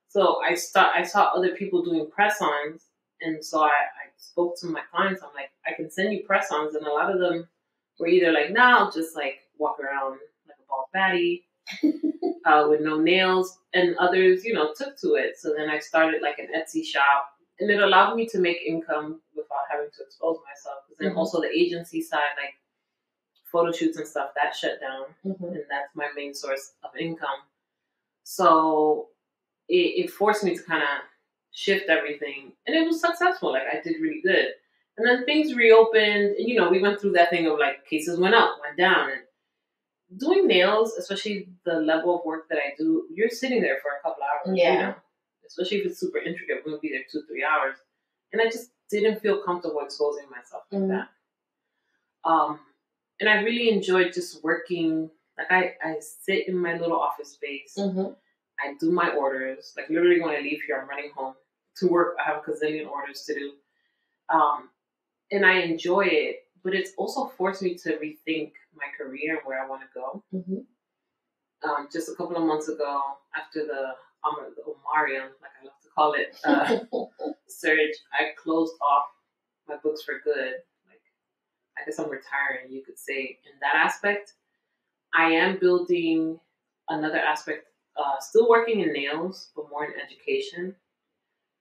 So I saw other people doing press-ons, and so I spoke to my clients. I'm like, I can send you press-ons, and a lot of them were either like, nah, I'll just like walk around like a bald baddie with no nails, and others, you know, took to it. So then I started like an Etsy shop, and it allowed me to make income without having to expose myself. Because then also the agency side, like photo shoots and stuff, that shut down, and that's my main source of income. So it forced me to kind of shift everything, and it was successful. Like, I did really good. And then things reopened, and, you know, we went through that thing of like cases went up, went down. And doing nails, especially the level of work that I do, you're sitting there for a couple hours. Yeah. You know? Especially if it's super intricate, we're going to be there 2-3 hours. And I just didn't feel comfortable exposing myself like that. And I really enjoyed just working. Like, I sit in my little office space. I do my orders. Like, literally when I leave here, I'm running home to work. I have a gazillion orders to do. And I enjoy it, but it's also forced me to rethink my career and where I want to go. Just a couple of months ago, after the Omarion, like I love to call it, surge, I closed off my books for good. Like, I guess I'm retiring, you could say, in that aspect. I am building another aspect, still working in nails, but more in education.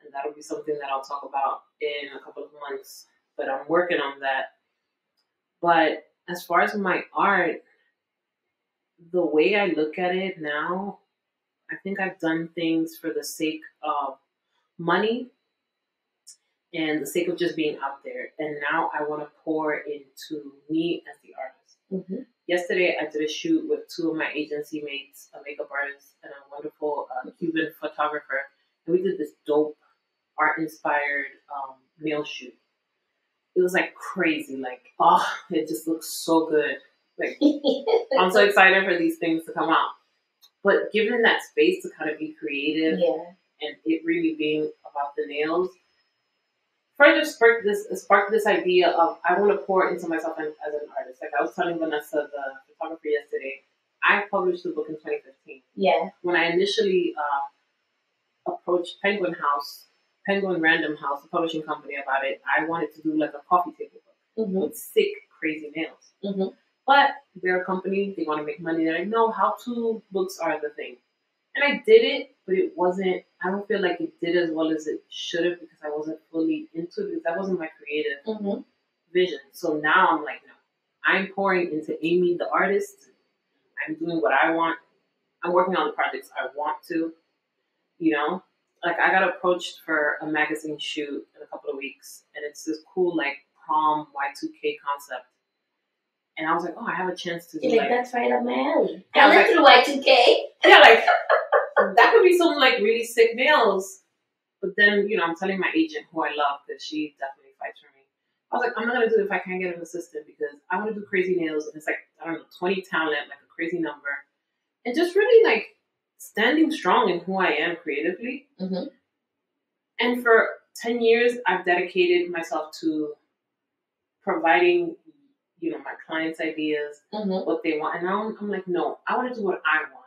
And that'll be something that I'll talk about in a couple of months. But I'm working on that. But as far as my art, the way I look at it now, I think I've done things for the sake of money and the sake of just being out there. And now I want to pour into me as the artist. Yesterday, I did a shoot with 2 of my agency mates, a makeup artist and a wonderful Cuban photographer. and we did this dope art-inspired nail shoot. It was like crazy. Like, oh, it just looks so good. Like, I'm so excited for these things to come out. But given that space to kind of be creative and it really being about the nails, further sparked this idea of I want to pour into myself as an artist. Like I was telling Vanessa, the photographer, yesterday, I published the book in 2015. Yeah. When I initially approached Penguin Random House, the publishing company, about it, I wanted to do like a coffee table book with sick, crazy nails. But they're a company, they want to make money. They're like, no, how-to books are the thing. And I did it, but it wasn't, I don't feel like it did as well as it should have because I wasn't fully into it because that wasn't my creative vision. So now I'm like, no, I'm pouring into Amy, the artist. I'm doing what I want. I'm working on the projects I want to, you know? Like I got approached for a magazine shoot in a couple of weeks and it's this cool like prom Y2K concept. And I was like, oh, I have a chance to do like that's right up my alley. Yeah, I lived through Y2K. Yeah, like that could be some like really sick nails. But then, you know, I'm telling my agent who I love that she definitely fights for me. I was like, I'm not gonna do it if I can't get an assistant because I want to do crazy nails and it's like, I don't know, 20 talent, like a crazy number. And just really like standing strong in who I am creatively. And for 10 years, I've dedicated myself to providing, you know, my clients' ideas, what they want. And now I'm like, no, I want to do what I want.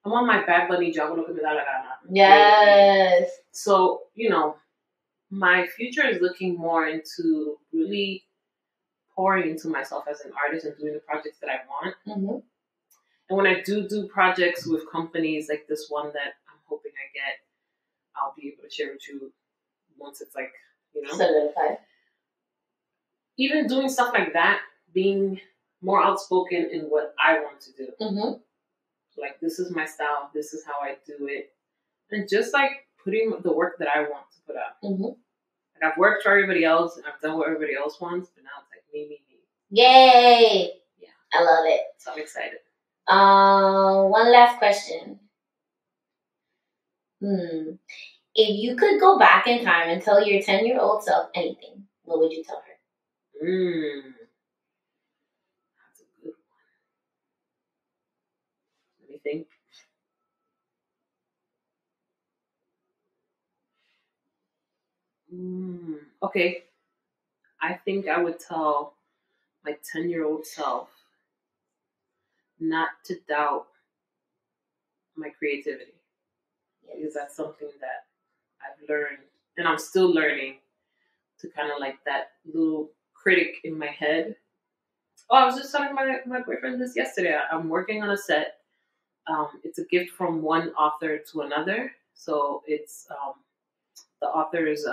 I'm on my Bad Bunny job. Look at me, la la la. Yes. So, you know, my future is looking more into really pouring into myself as an artist and doing the projects that I want. And when I do projects with companies like this one that I'm hoping I get, I'll be able to share with you once it's like, you know. Solidified. Even doing stuff like that, being more outspoken in what I want to do. Like, this is my style. This is how I do it. And just, like, putting the work that I want to put out. Like, I've worked for everybody else, and I've done what everybody else wants, but now it's like me. Yay! Yeah. I love it. So I'm excited. One last question. If you could go back in time and tell your 10-year-old self anything, what would you tell her? That's a good one. Let me think. Okay. I think I would tell my 10-year-old self not to doubt my creativity. Because that's something that I've learned, and I'm still learning, to kind of like that little critic in my head. Oh, I was just telling my boyfriend this yesterday. I'm working on a set. It's a gift from one author to another. So it's the author's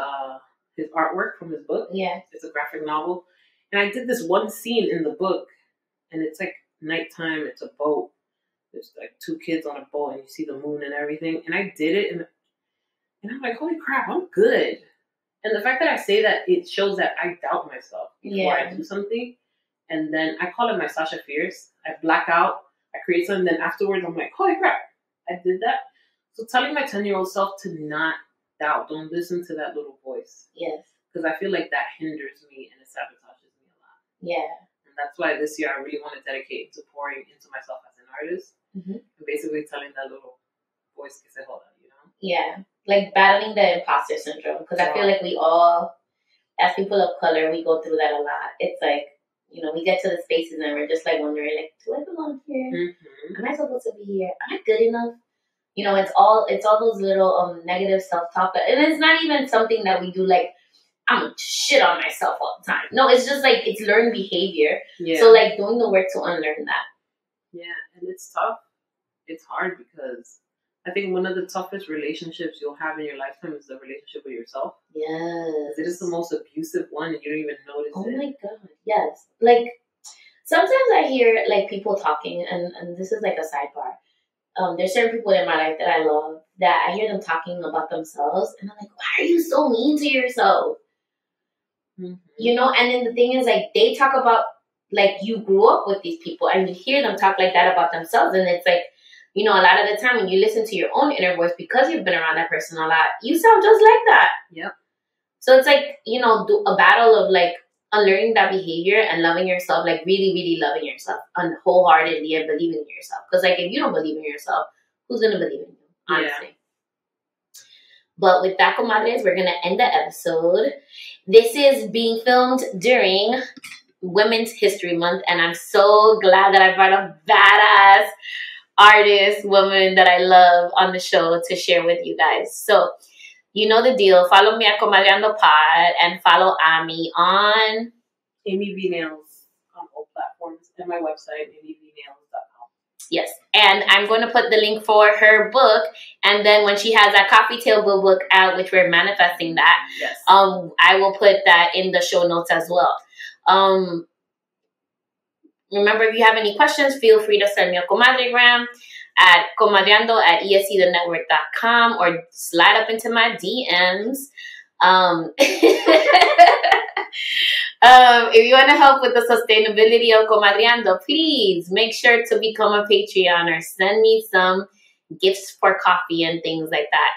his artwork from his book. Yeah. It's a graphic novel. And I did this one scene in the book, and it's like nighttime. It's a boat. There's like two kids on a boat, and you see the moon and everything. And I did it, and I'm like, holy crap, I'm good. And the fact that I say that, it shows that I doubt myself before I do something. And then I call it my Sasha Fierce. I black out. I create something. Then afterwards, I'm like, holy crap, I did that. So telling my 10-year-old self to not doubt. Don't listen to that little voice. Yes. Because I feel like that hinders me and it sabotages me a lot. Yeah. And that's why this year I really want to dedicate to pouring into myself as an artist. And basically telling that little voice que se joda, you know? Yeah. Like battling the imposter syndrome. Because I feel like we all, as people of color, we go through that a lot. It's like, you know, we get to the spaces and we're just like wondering, like, do I belong here? Am I supposed to be here? Am I good enough? You know, it's all those little negative self-talk. And it's not even something that we do like, I'm shit on myself all the time. No, it's just like, it's learned behavior. Yeah. So like doing the work to unlearn that. Yeah, and it's tough. It's hard because I think one of the toughest relationships you'll have in your lifetime is the relationship with yourself. Yes. It is the most abusive one and you don't even notice it. Oh my God, yes. Like, sometimes I hear like people talking, and this is like a sidebar. There's certain people in my life that I love that I hear them talking about themselves, and I'm like, why are you so mean to yourself? You know, and then the thing is, like, they talk about, like, you grew up with these people, and you hear them talk like that about themselves, and it's like, you know, a lot of the time when you listen to your own inner voice, because you've been around that person a lot, you sound just like that. Yep. So it's like, you know, a battle of like unlearning that behavior and loving yourself, like really, really loving yourself and wholeheartedly and believing in yourself. Because like if you don't believe in yourself, who's going to believe in you, honestly? Yeah. But with that, comadres, we're going to end the episode. This is being filmed during Women's History Month, and I'm so glad that I brought a badass artist, woman that I love on the show to share with you guys. So, you know the deal. Follow me at Comadreando Pod and follow Ami on Amy V Nails on all platforms and my website, amyvnails.com. Yes, and I'm going to put the link for her book, and then when she has that coffee table book out, which we're manifesting that, yes. I will put that in the show notes as well. Remember, if you have any questions, feel free to send me a Comadre-Gram at comadreando@escthenetwork.com or slide up into my DMs. If you want to help with the sustainability of Comadreando, please make sure to become a Patreon or send me some gifts for coffee and things like that.